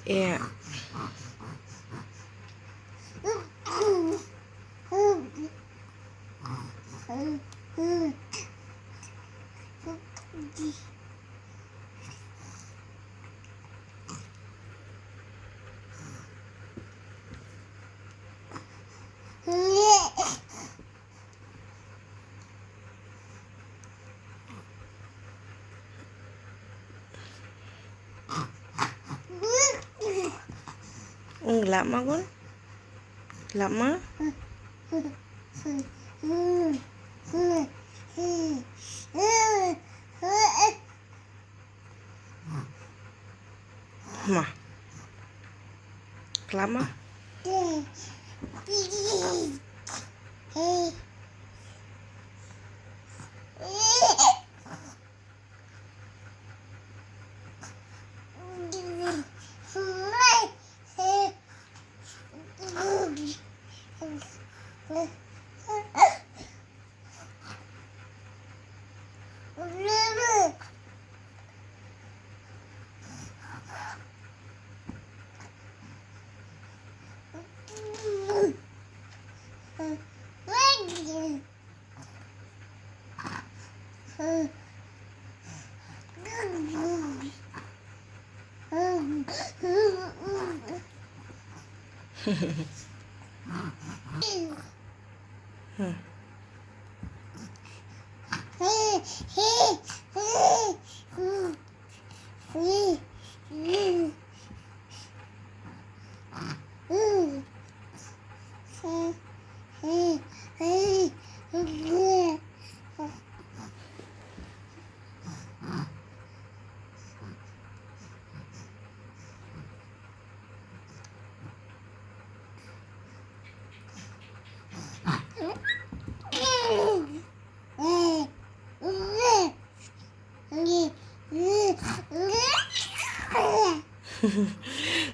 Yeah. Lama con. Lama. Ma. Lama.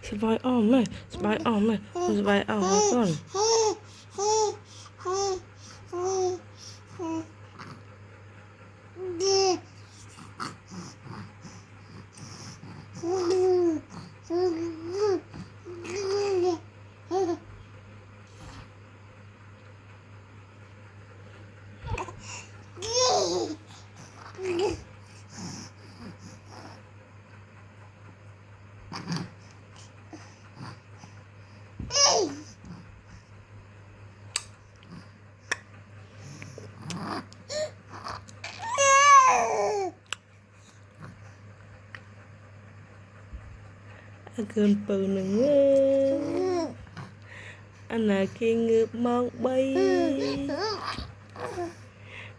Sờ bài ôm này, sờ bài ôm này, sờ bài ôm con. Cơn bự nữa anh là khi ngược mong bay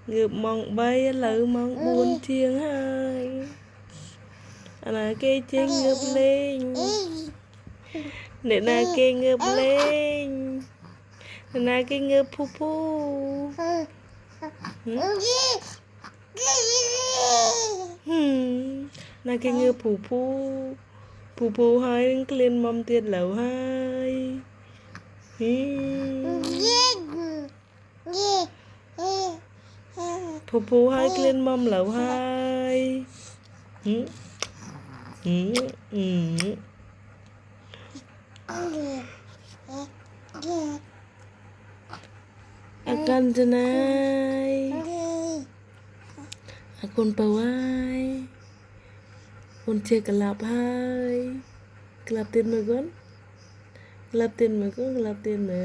ngược mong bay lỡ mong buồn chiêng hai anh là cái chân ngược lên để là cái ngược lên là cái ngược phu phu là cái ngược phu phu phu phu hai lên mâm tiệt lẩu hai phu phu hai lên mâm lẩu hai akan jenai akun pawai con chia kelap hai kelap tiền mà con kelap tiền mà con kelap tiền mà